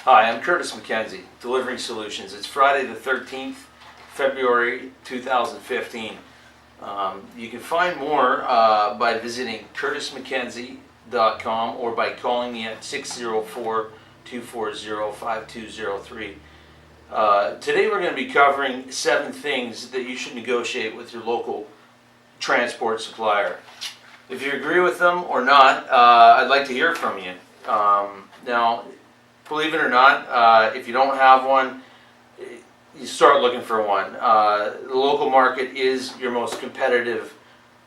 Hi, I'm Curtis McKenzie, Delivering Solutions. It's Friday the 13th, February 2015. You can find more by visiting curtismckenzie.com or by calling me at 604-240-5203. Today we're going to be covering 7 things that you should negotiate with your local transport supplier. If you agree with them or not, I'd like to hear from you. Now, believe it or not, if you don't have one, you start looking for one. The local market is your most competitive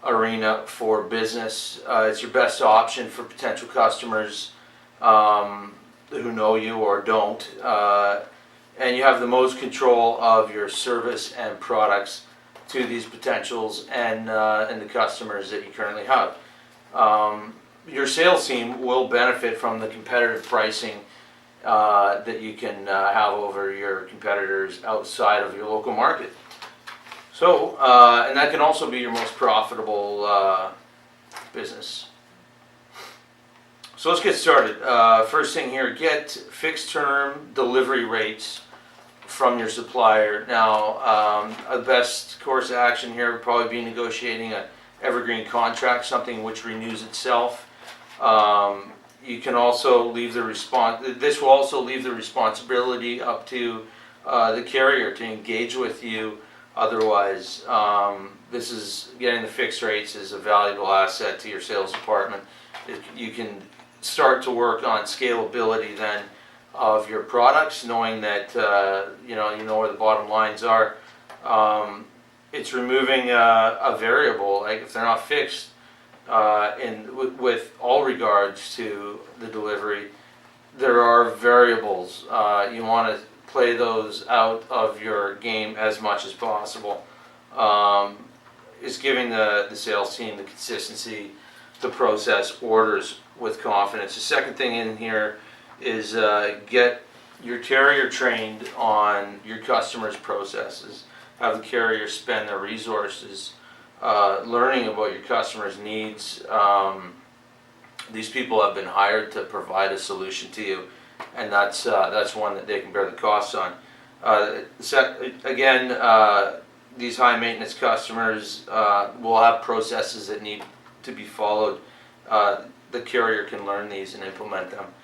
arena for business. It's your best option for potential customers who know you or don't. And you have the most control of your service and products to these potentials and the customers that you currently have. Your sales team will benefit from the competitive pricing that you can have over your competitors outside of your local market. So, and that can also be your most profitable business. So let's get started. First thing here, get fixed term delivery rates from your supplier. Now, a best course of action here would probably be negotiating an evergreen contract, something which renews itself. You can also leave this will also leave the responsibility up to the carrier to engage with you. Otherwise, this is getting the fixed rates is a valuable asset to your sales department. You can start to work on scalability then of your products, knowing that you know where the bottom lines are. It's removing a variable, like if they're not fixed. With all regards to the delivery, there are variables. You want to play those out of your game as much as possible. It's giving the sales team the consistency to process orders with confidence. The second thing in here is get your carrier trained on your customers' processes. Have the carrier spend their resources learning about your customers' needs. These people have been hired to provide a solution to you, and that's one that they can bear the costs on. Again, these high maintenance customers will have processes that need to be followed. The carrier can learn these and implement them.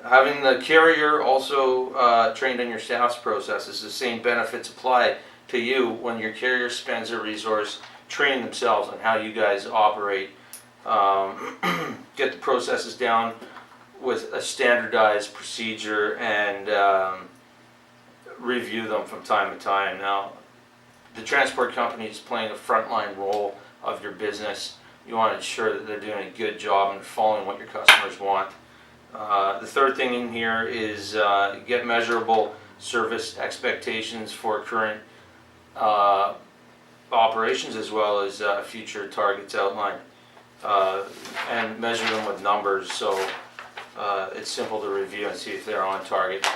Having the carrier also trained on your staff's processes, the same benefits apply to you when your carrier spends a resource training themselves on how you guys operate. Get the processes down with a standardized procedure and review them from time to time. Now, the transport company is playing a frontline role of your business. You want to ensure that they're doing a good job and following what your customers want. The third thing in here is get measurable service expectations for current operations as well as future targets outlined, and measure them with numbers so it's simple to review and see if they're on target.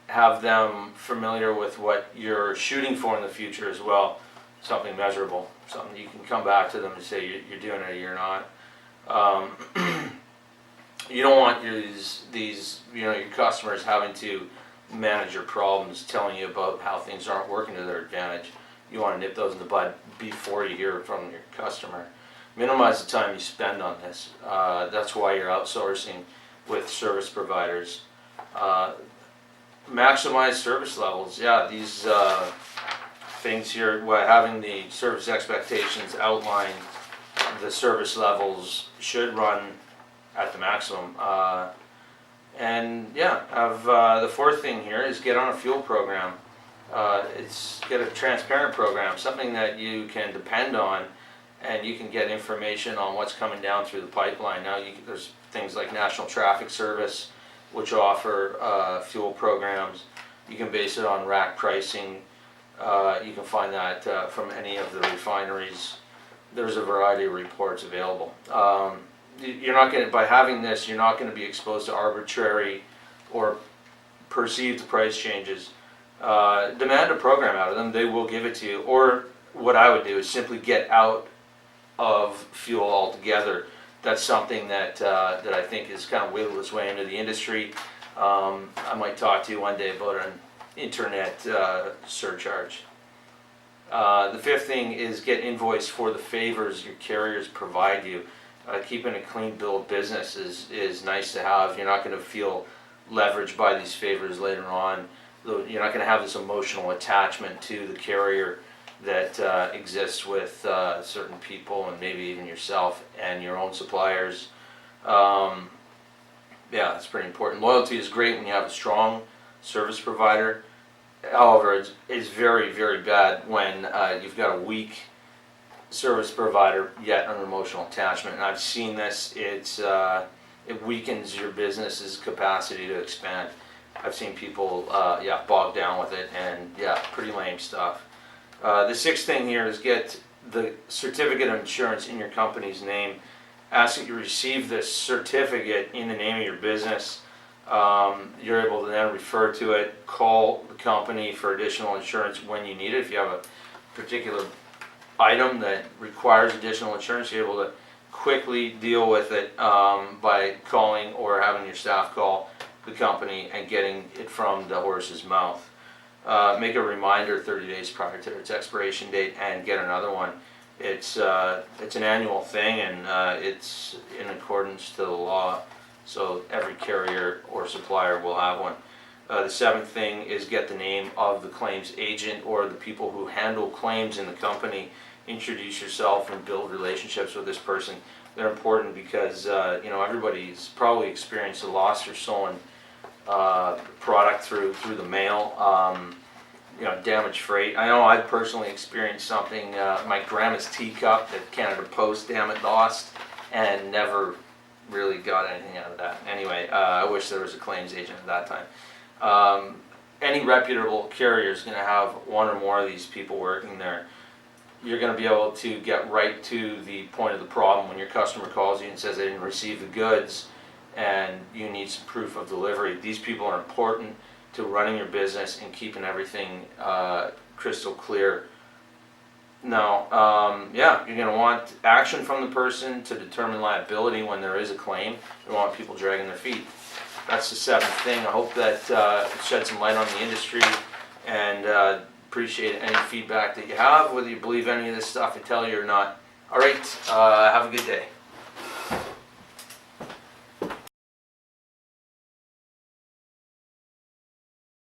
Have them familiar with what you're shooting for in the future as well, something measurable, something you can come back to them and say you're doing it or you're not. You don't want these your customers having to manage your problems, telling you about how things aren't working to their advantage. You want to nip those in the bud before you hear from your customer. Minimize the time you spend on this. That's why you're outsourcing with service providers. Maximize service levels. Yeah, these things here, having the service expectations outline, the service levels should run at the maximum. And yeah, the fourth thing here is get on a fuel program. Get a transparent program, something that you can depend on, and you can get information on what's coming down through the pipeline. Now, there's things like National Traffic Service, which offer fuel programs. You can base it on rack pricing. You can find that from any of the refineries. There's a variety of reports available. You're not going to, by having this, you're not going to be exposed to arbitrary or perceived price changes. Demand a program out of them, they will give it to you. Or what I would do is simply get out of fuel altogether that's something that I think is kind of wiggled its way into the industry. I might talk to you one day about an internet surcharge. The fifth thing is get invoiced for the favors your carriers provide you. Keeping a clean bill of business is nice to have. You're not going to feel leveraged by these favors later on. You're not going to have this emotional attachment to the carrier that exists with certain people, and maybe even yourself and your own suppliers. Yeah, that's pretty important. Loyalty is great when you have a strong service provider. However, it's very, very bad when you've got a weak service provider yet an emotional attachment. And I've seen this. It weakens your business's capacity to expand. I've seen people bogged down with it, and pretty lame stuff. The sixth thing here is get the certificate of insurance in your company's name. Ask that you receive this certificate in the name of your business. You're able to then refer to it, call the company for additional insurance when you need it. If you have a particular item that requires additional insurance, you're able to quickly deal with it by calling or having your staff call the company and getting it from the horse's mouth. Make a reminder 30 days prior to its expiration date and get another one. It's an annual thing, and it's in accordance to the law, so every carrier or supplier will have one. The seventh thing is get the name of the claims agent or the people who handle claims in the company. Introduce yourself and build relationships with this person. They're important because everybody's probably experienced a loss or stolen product through the mail. Damaged freight. I know I've personally experienced something. My grandma's teacup that Canada Post, lost, and never really got anything out of that. Anyway, I wish there was a claims agent at that time. Any reputable carrier is going to have one or more of these people working there. You're going to be able to get right to the point of the problem when your customer calls you and says they didn't receive the goods and you need some proof of delivery. These people are important to running your business and keeping everything crystal clear. Now, you're going to want action from the person to determine liability when there is a claim. You don't want people dragging their feet. That's the seventh thing. I hope that it shed some light on the industry, and appreciate any feedback that you have, whether you believe any of this stuff I tell you or not. All right, have a good day.